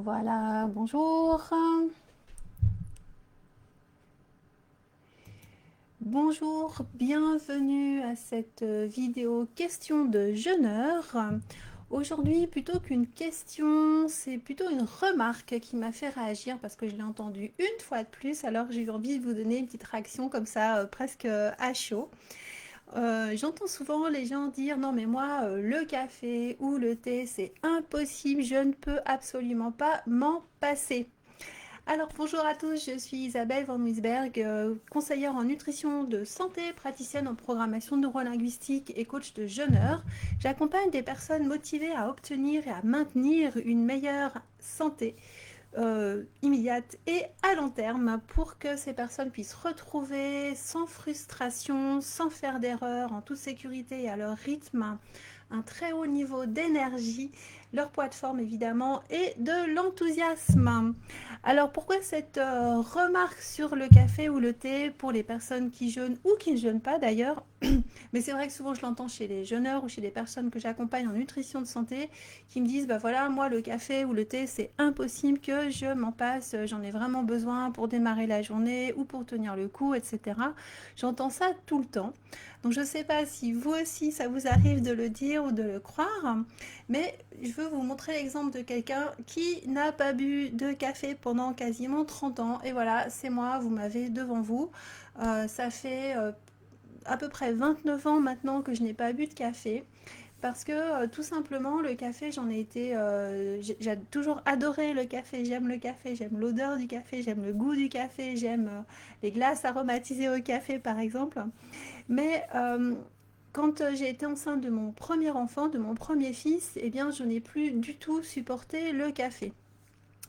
Voilà, bonjour. Bonjour, bienvenue à cette vidéo question de jeûneur. Aujourd'hui, plutôt qu'une question, c'est plutôt une remarque qui m'a fait réagir parce que je l'ai entendue une fois de plus, alors j'ai eu envie de vous donner une petite réaction comme ça, presque à chaud. J'entends souvent les gens dire non mais moi le café ou le thé c'est impossible, je ne peux absolument pas m'en passer. Alors bonjour à tous, je suis Isabelle Van Wisberg, conseillère en nutrition de santé, praticienne en programmation neurolinguistique et coach de jeûneurs. J'accompagne des personnes motivées à obtenir et à maintenir une meilleure santé immédiate et à long terme pour que ces personnes puissent retrouver sans frustration, sans faire d'erreur, en toute sécurité et à leur rythme, un très haut niveau d'énergie, leur poids de forme évidemment et de l'enthousiasme. Alors pourquoi cette remarque sur le café ou le thé pour les personnes qui jeûnent ou qui ne jeûnent pas d'ailleurs? Mais c'est vrai que souvent je l'entends chez les jeûneurs ou chez les personnes que j'accompagne en nutrition de santé qui me disent bah voilà, moi le café ou le thé c'est impossible que je m'en passe, j'en ai vraiment besoin pour démarrer la journée ou pour tenir le coup, etc. J'entends ça tout le temps. Donc je ne sais pas si vous aussi ça vous arrive de le dire ou de le croire, mais je veux vous montrer l'exemple de quelqu'un qui n'a pas bu de café pendant quasiment 30 ans. Et voilà, c'est moi, vous m'avez devant vous. Ça fait à peu près 29 ans maintenant que je n'ai pas bu de café. Parce que tout simplement, le café, j'en ai été. J'ai toujours adoré le café. J'aime le café, j'aime l'odeur du café, j'aime le goût du café, j'aime les glaces aromatisées au café par exemple. Mais quand j'ai été enceinte de mon premier enfant, de mon premier fils, eh bien, je n'ai plus du tout supporté le café.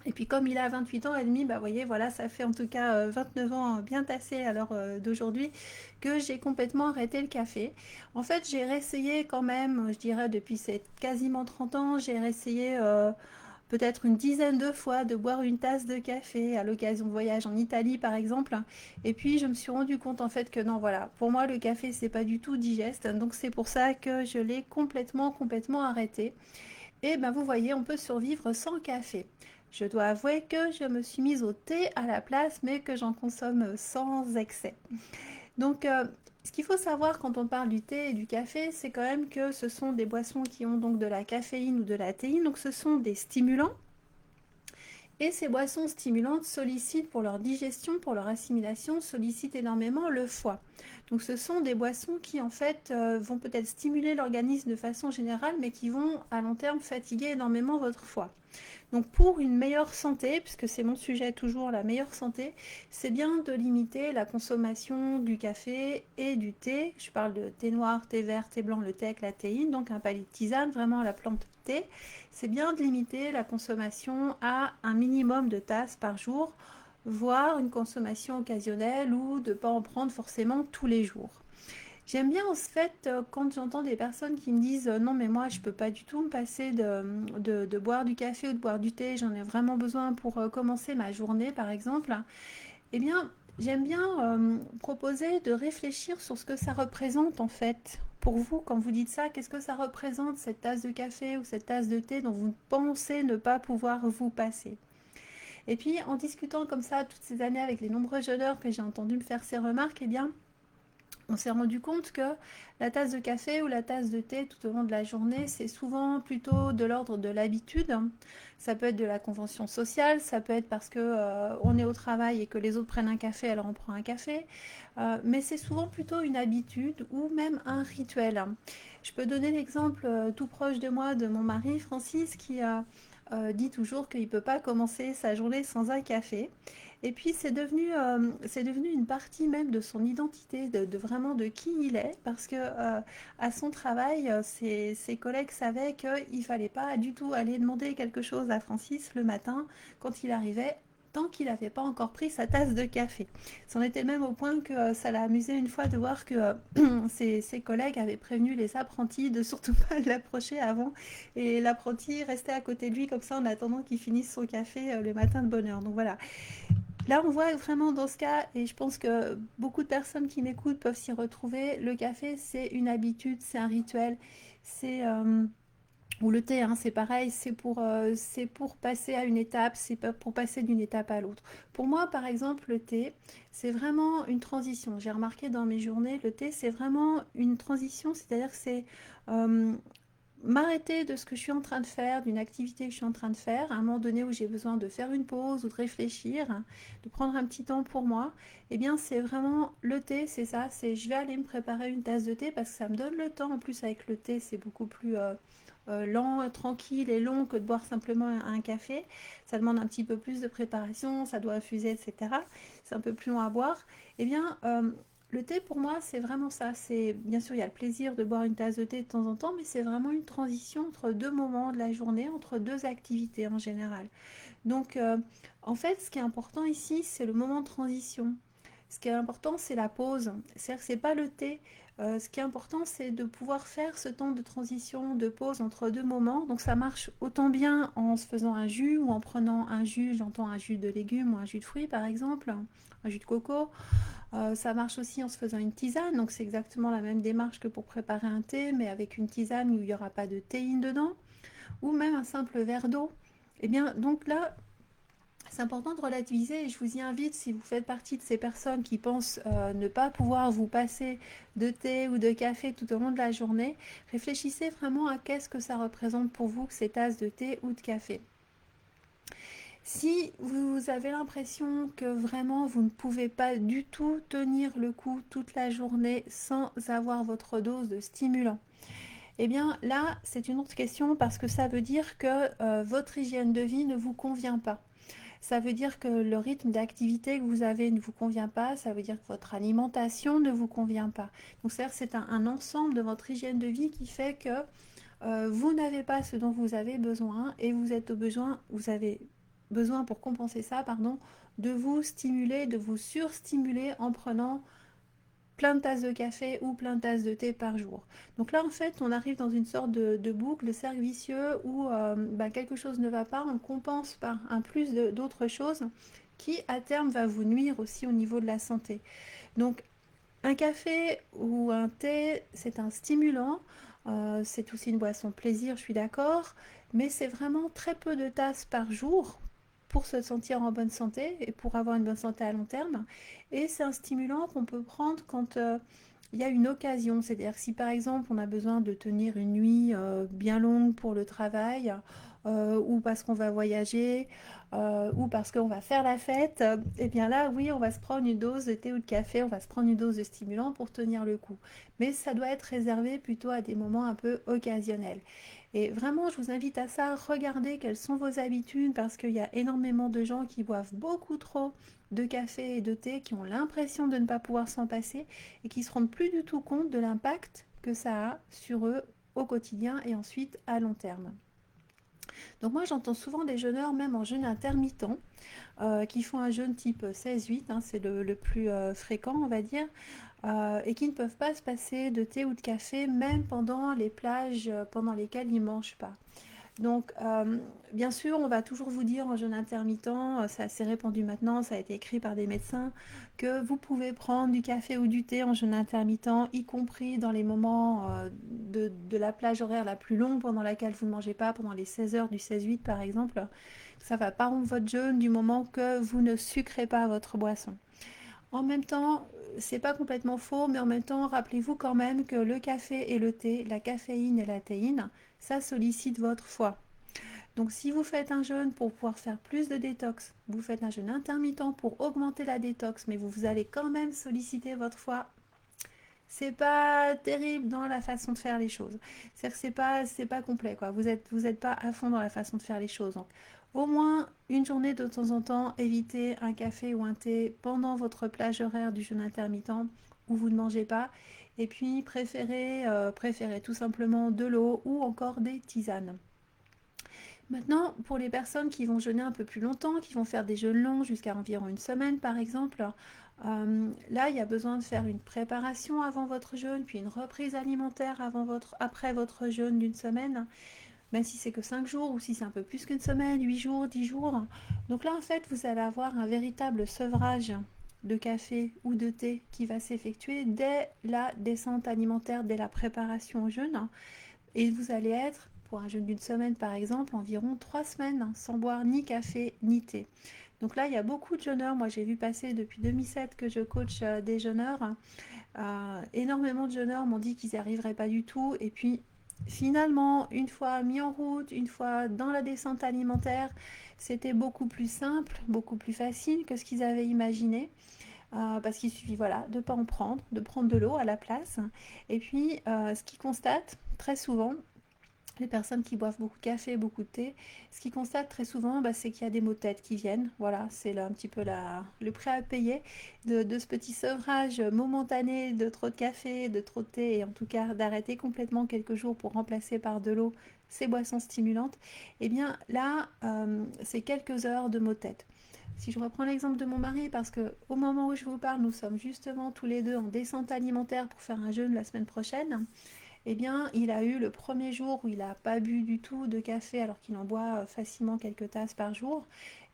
Et puis comme il a 28 ans et demi, bah vous voyez, voilà, ça fait en tout cas 29 ans bien tassé à l'heure d'aujourd'hui que j'ai complètement arrêté le café. En fait, j'ai réessayé quand même, je dirais depuis quasiment 30 ans, j'ai réessayé peut-être une dizaine de fois de boire une tasse de café à l'occasion de voyage en Italie par exemple. Et puis je me suis rendu compte en fait que non, voilà, pour moi le café c'est pas du tout digeste. Donc c'est pour ça que je l'ai complètement arrêté. Et ben vous voyez, on peut survivre sans café. Je dois avouer que je me suis mise au thé à la place, mais que j'en consomme sans excès. Donc, ce qu'il faut savoir quand on parle du thé et du café, c'est quand même que ce sont des boissons qui ont donc de la caféine ou de la théine, donc ce sont des stimulants. Et ces boissons stimulantes sollicitent pour leur digestion, pour leur assimilation, sollicitent énormément le foie. Donc ce sont des boissons qui en fait vont peut-être stimuler l'organisme de façon générale, mais qui vont à long terme fatiguer énormément votre foie. Donc pour une meilleure santé, puisque c'est mon sujet toujours, la meilleure santé, c'est bien de limiter la consommation du café et du thé. Je parle de thé noir, thé vert, thé blanc, le thé avec la théine, donc un palier de tisane, vraiment la plante thé. C'est bien de limiter la consommation à un minimum de tasses par jour, voire une consommation occasionnelle ou de ne pas en prendre forcément tous les jours. J'aime bien en fait quand j'entends des personnes qui me disent non mais moi je peux pas du tout me passer de boire du café ou de boire du thé, j'en ai vraiment besoin pour commencer ma journée par exemple. Eh bien j'aime bien proposer de réfléchir sur ce que ça représente en fait. Pour vous, quand vous dites ça, qu'est-ce que ça représente cette tasse de café ou cette tasse de thé dont vous pensez ne pas pouvoir vous passer? Et puis en discutant comme ça toutes ces années avec les nombreux jeûneurs que j'ai entendu me faire ces remarques, eh bien on s'est rendu compte que la tasse de café ou la tasse de thé tout au long de la journée, c'est souvent plutôt de l'ordre de l'habitude. Ça peut être de la convention sociale, ça peut être parce que on est au travail et que les autres prennent un café, alors on prend un café. Mais c'est souvent plutôt une habitude ou même un rituel. Je peux donner l'exemple tout proche de moi de mon mari Francis qui dit toujours qu'il ne peut pas commencer sa journée sans un café. Et puis c'est devenu une partie même de son identité, vraiment de qui il est, parce que à son travail, ses collègues savaient qu'il ne fallait pas du tout aller demander quelque chose à Francis le matin quand il arrivait, tant qu'il n'avait pas encore pris sa tasse de café. C'en était même au point que ça l'a amusé une fois de voir que ses collègues avaient prévenu les apprentis de surtout pas l'approcher avant, et l'apprenti restait à côté de lui comme ça en attendant qu'il finisse son café le matin de bonne heure. Donc voilà, là, on voit vraiment dans ce cas, et je pense que beaucoup de personnes qui m'écoutent peuvent s'y retrouver, le café, c'est une habitude, c'est un rituel, c'est Ou le thé, hein, c'est pareil, c'est pour passer à une étape, c'est pas pour passer d'une étape à l'autre. Pour moi, par exemple, le thé, c'est vraiment une transition. J'ai remarqué dans mes journées, le thé, c'est vraiment une transition, c'est-à-dire que c'est euh, m'arrêter de ce que je suis en train de faire, d'une activité que je suis en train de faire, à un moment donné où j'ai besoin de faire une pause ou de réfléchir, hein, de prendre un petit temps pour moi, eh bien c'est vraiment le thé, c'est ça, c'est je vais aller me préparer une tasse de thé parce que ça me donne le temps, en plus avec le thé c'est beaucoup plus lent, tranquille et long que de boire simplement un café, ça demande un petit peu plus de préparation, ça doit infuser, etc. C'est un peu plus long à boire, eh bien le thé, pour moi, c'est vraiment ça. C'est bien sûr, il y a le plaisir de boire une tasse de thé de temps en temps, mais c'est vraiment une transition entre deux moments de la journée, entre deux activités en général. Donc, en fait, ce qui est important ici, c'est le moment de transition. Ce qui est important, c'est la pause. C'est-à-dire que c'est pas le thé. Ce qui est important, c'est de pouvoir faire ce temps de transition, de pause entre deux moments. Donc, ça marche autant bien en se faisant un jus ou en prenant un jus, j'entends un jus de légumes ou un jus de fruits, par exemple, un jus de coco. Ça marche aussi en se faisant une tisane, donc c'est exactement la même démarche que pour préparer un thé, mais avec une tisane où il n'y aura pas de théine dedans, ou même un simple verre d'eau. Et bien, donc là, c'est important de relativiser et je vous y invite, si vous faites partie de ces personnes qui pensent ne pas pouvoir vous passer de thé ou de café tout au long de la journée, réfléchissez vraiment à qu'est-ce que ça représente pour vous ces tasses de thé ou de café. Si vous avez l'impression que vraiment vous ne pouvez pas du tout tenir le coup toute la journée sans avoir votre dose de stimulant, eh bien là c'est une autre question parce que ça veut dire que votre hygiène de vie ne vous convient pas. Ça veut dire que le rythme d'activité que vous avez ne vous convient pas, ça veut dire que votre alimentation ne vous convient pas. Donc c'est un ensemble de votre hygiène de vie qui fait que vous n'avez pas ce dont vous avez besoin et vous avez besoin pour compenser ça, pardon, de vous stimuler, de vous surstimuler en prenant plein de tasses de café ou plein de tasses de thé par jour. Donc là, en fait, on arrive dans une sorte de boucle, de cercle vicieux où quelque chose ne va pas, on compense par un plus d'autres choses qui, à terme, va vous nuire aussi au niveau de la santé. Donc, un café ou un thé, c'est un stimulant, c'est aussi une boisson plaisir, je suis d'accord, mais c'est vraiment très peu de tasses par jour pour se sentir en bonne santé et pour avoir une bonne santé à long terme. Et c'est un stimulant qu'on peut prendre quand il y a une occasion, c'est-à-dire si par exemple on a besoin de tenir une nuit bien longue pour le travail, ou parce qu'on va voyager, ou parce qu'on va faire la fête, et bien là, oui, on va se prendre une dose de thé ou de café, on va se prendre une dose de stimulant pour tenir le coup. Mais ça doit être réservé plutôt à des moments un peu occasionnels. Et vraiment, je vous invite à ça, regardez quelles sont vos habitudes, parce qu'il y a énormément de gens qui boivent beaucoup trop de café et de thé, qui ont l'impression de ne pas pouvoir s'en passer, et qui ne se rendent plus du tout compte de l'impact que ça a sur eux au quotidien et ensuite à long terme. Donc moi j'entends souvent des jeûneurs, même en jeûne intermittent, qui font un jeûne type 16-8, hein, c'est le plus fréquent on va dire, et qui ne peuvent pas se passer de thé ou de café même pendant les plages pendant lesquelles ils ne mangent pas. Donc, bien sûr, on va toujours vous dire en jeûne intermittent, c'est assez répandu maintenant, ça a été écrit par des médecins, que vous pouvez prendre du café ou du thé en jeûne intermittent, y compris dans les moments de la plage horaire la plus longue pendant laquelle vous ne mangez pas, pendant les 16 heures du 16-8 par exemple. Ça va pas rompre votre jeûne du moment que vous ne sucrez pas votre boisson. En même temps, c'est pas complètement faux, mais en même temps, rappelez-vous quand même que le café et le thé, la caféine et la théine, ça sollicite votre foie. Donc si vous faites un jeûne pour pouvoir faire plus de détox, vous faites un jeûne intermittent pour augmenter la détox, mais vous allez quand même solliciter votre foie, c'est pas terrible dans la façon de faire les choses. C'est-à-dire que c'est pas complet, quoi. Vous êtes pas à fond dans la façon de faire les choses. Donc, au moins une journée de temps en temps, évitez un café ou un thé pendant votre plage horaire du jeûne intermittent où vous ne mangez pas. Et puis, préférez tout simplement de l'eau ou encore des tisanes. Maintenant, pour les personnes qui vont jeûner un peu plus longtemps, qui vont faire des jeûnes longs jusqu'à environ une semaine par exemple, là il y a besoin de faire une préparation avant votre jeûne, puis une reprise alimentaire après votre jeûne d'une semaine, même si c'est que 5 jours ou si c'est un peu plus qu'une semaine, 8 jours, 10 jours. Donc là en fait vous allez avoir un véritable sevrage de café ou de thé qui va s'effectuer dès la descente alimentaire, dès la préparation au jeûne, et vous allez être pour un jeûne d'une semaine par exemple, environ 3 semaines sans boire ni café ni thé. Donc là, il y a beaucoup de jeûneurs. Moi, j'ai vu passer depuis 2007 que je coach des jeûneurs. Énormément de jeûneurs m'ont dit qu'ils n'y arriveraient pas du tout. Et puis, finalement, une fois mis en route, une fois dans la descente alimentaire, c'était beaucoup plus simple, beaucoup plus facile que ce qu'ils avaient imaginé. Parce qu'il suffit voilà, de ne pas en prendre, de prendre de l'eau à la place. Et puis, ce qu'ils constatent très souvent, les personnes qui boivent beaucoup de café, beaucoup de thé, ce qu'ils constatent très souvent, c'est qu'il y a des maux de tête qui viennent. Voilà, c'est un petit peu le prix à payer de ce petit sevrage momentané de trop de café, de trop de thé, et en tout cas d'arrêter complètement quelques jours pour remplacer par de l'eau ces boissons stimulantes. Et bien là, c'est quelques heures de maux de tête. Si je reprends l'exemple de mon mari, parce que au moment où je vous parle, nous sommes justement tous les deux en descente alimentaire pour faire un jeûne la semaine prochaine. Eh bien, il a eu le premier jour où il n'a pas bu du tout de café alors qu'il en boit facilement quelques tasses par jour.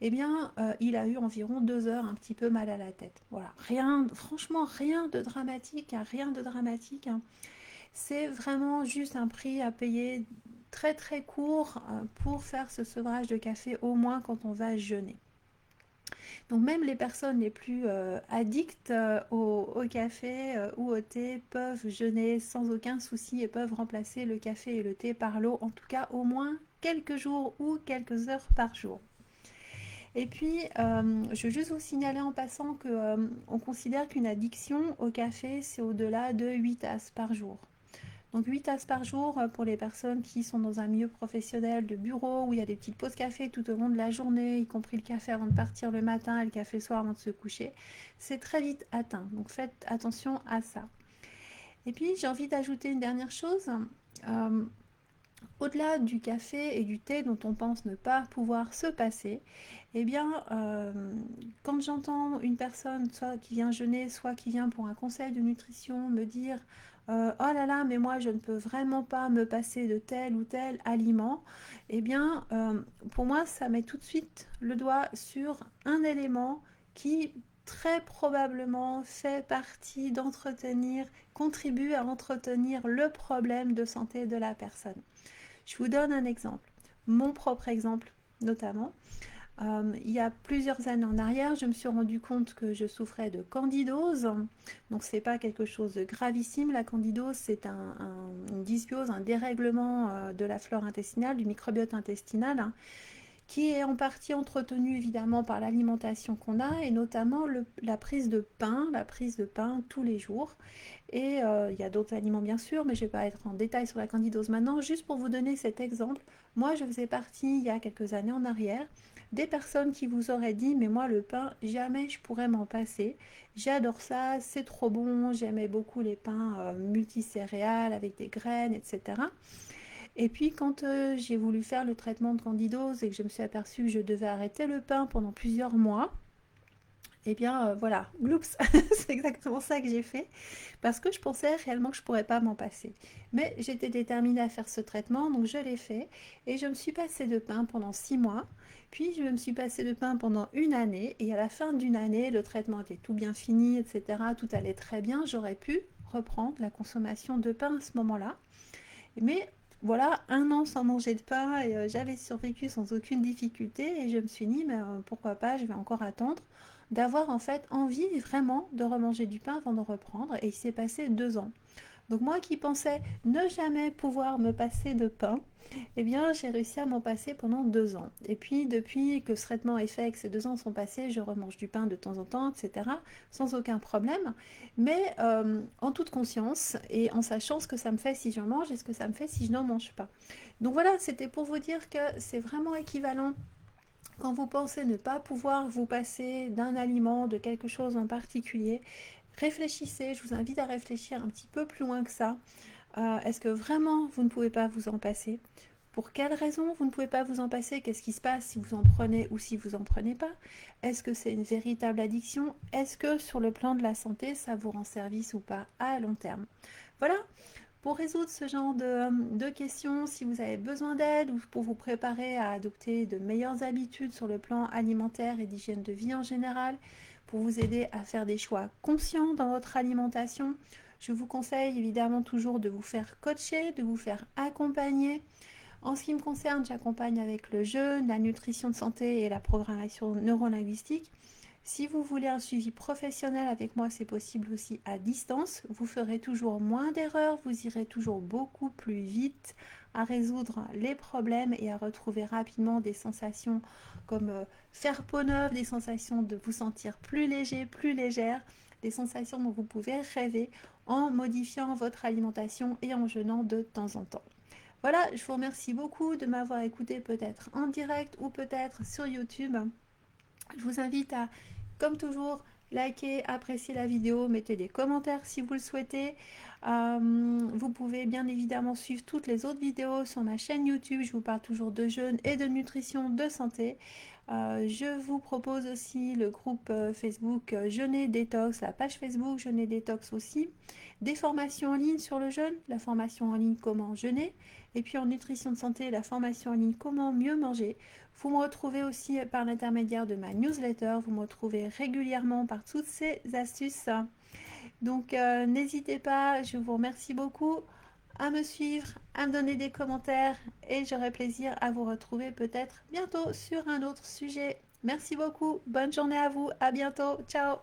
Eh bien, il a eu environ 2 heures un petit peu mal à la tête. Voilà, rien, franchement, rien de dramatique, hein, rien de dramatique, hein. C'est vraiment juste un prix à payer très très court pour faire ce sevrage de café, au moins quand on va jeûner. Donc même les personnes les plus addictes au café ou au thé peuvent jeûner sans aucun souci et peuvent remplacer le café et le thé par l'eau, en tout cas au moins quelques jours ou quelques heures par jour. Et puis, je veux juste vous signaler en passant qu'on considère qu'une addiction au café, c'est au-delà de 8 tasses par jour. Donc 8 tasses par jour pour les personnes qui sont dans un milieu professionnel de bureau où il y a des petites pauses café tout au long de la journée, y compris le café avant de partir le matin et le café le soir avant de se coucher. C'est très vite atteint, donc faites attention à ça. Et puis j'ai envie d'ajouter une dernière chose. Euh, Au-delà du café et du thé dont on pense ne pas pouvoir se passer, eh bien, quand j'entends une personne soit qui vient jeûner, soit qui vient pour un conseil de nutrition me dire oh là là, mais moi je ne peux vraiment pas me passer de tel ou tel aliment, eh bien, pour moi, ça met tout de suite le doigt sur un élément qui très probablement fait partie d'entretenir, contribue à entretenir le problème de santé de la personne. Je vous donne un exemple, mon propre exemple notamment. Il y a plusieurs années en arrière, je me suis rendu compte que je souffrais de candidose. Donc c'est pas quelque chose de gravissime. La candidose, c'est une dysbiose, un dérèglement de la flore intestinale, du microbiote intestinal, hein, qui est en partie entretenu évidemment par l'alimentation qu'on a et notamment la prise de pain tous les jours. Et il y a d'autres aliments bien sûr, mais je ne vais pas être en détail sur la candidose maintenant. Juste pour vous donner cet exemple, moi je faisais partie il y a quelques années en arrière des personnes qui vous auraient dit mais moi le pain jamais je pourrais m'en passer, j'adore ça, c'est trop bon, j'aimais beaucoup les pains multicéréales avec des graines, etc. Et puis quand j'ai voulu faire le traitement de candidose et que je me suis aperçue que je devais arrêter le pain pendant plusieurs mois, eh bien voilà, gloops, c'est exactement ça que j'ai fait parce que je pensais réellement que je ne pourrais pas m'en passer. Mais j'étais déterminée à faire ce traitement, donc je l'ai fait et je me suis passée de pain pendant 6 mois, puis je me suis passée de pain pendant une année et à la fin d'une année, le traitement était tout bien fini, etc. Tout allait très bien, j'aurais pu reprendre la consommation de pain à ce moment-là. Mais voilà, un an sans manger de pain et j'avais survécu sans aucune difficulté et je me suis dit, mais pourquoi pas, je vais encore attendre d'avoir en fait envie vraiment de remanger du pain avant de reprendre et il s'est passé 2 ans. Donc moi qui pensais ne jamais pouvoir me passer de pain, eh bien j'ai réussi à m'en passer pendant 2 ans. Et puis depuis que ce traitement est fait et que ces 2 ans sont passés, je remange du pain de temps en temps, etc. Sans aucun problème, mais en toute conscience et en sachant ce que ça me fait si j'en mange et ce que ça me fait si je n'en mange pas. Donc voilà, c'était pour vous dire que c'est vraiment équivalent quand vous pensez ne pas pouvoir vous passer d'un aliment, de quelque chose en particulier. Réfléchissez, je vous invite à réfléchir un petit peu plus loin que ça. Est-ce que vraiment vous ne pouvez pas vous en passer? Pour quelles raisons vous ne pouvez pas vous en passer? Qu'est-ce qui se passe si vous en prenez ou si vous en prenez pas? Est-ce que c'est une véritable addiction? Est-ce que sur le plan de la santé, ça vous rend service ou pas à long terme? Voilà, pour résoudre ce genre de questions, si vous avez besoin d'aide ou pour vous préparer à adopter de meilleures habitudes sur le plan alimentaire et d'hygiène de vie en général, pour vous aider à faire des choix conscients dans votre alimentation, je vous conseille évidemment toujours de vous faire coacher, de vous faire accompagner. En ce qui me concerne, j'accompagne avec le jeûne, la nutrition de santé et la programmation neurolinguistique. Si vous voulez un suivi professionnel avec moi, c'est possible aussi à distance. Vous ferez toujours moins d'erreurs, vous irez toujours beaucoup plus vite à résoudre les problèmes et à retrouver rapidement des sensations comme faire peau neuve, des sensations de vous sentir plus léger, plus légère, des sensations dont vous pouvez rêver en modifiant votre alimentation et en jeûnant de temps en temps. Voilà, je vous remercie beaucoup de m'avoir écouté peut-être en direct ou peut-être sur YouTube. Je vous invite à, comme toujours, liker, apprécier la vidéo, mettez des commentaires si vous le souhaitez. Vous pouvez bien évidemment suivre toutes les autres vidéos sur ma chaîne YouTube. Je vous parle toujours de jeûne et de nutrition, de santé. Je vous propose aussi le groupe Facebook Jeûner Détox, la page Facebook Jeûner Détox aussi, des formations en ligne sur le jeûne, la formation en ligne comment jeûner, et puis en nutrition de santé, la formation en ligne comment mieux manger. Vous me retrouvez aussi par l'intermédiaire de ma newsletter, vous me retrouvez régulièrement par toutes ces astuces. Donc n'hésitez pas, je vous remercie beaucoup à me suivre, à me donner des commentaires et j'aurai plaisir à vous retrouver peut-être bientôt sur un autre sujet. Merci beaucoup, bonne journée à vous, à bientôt, ciao.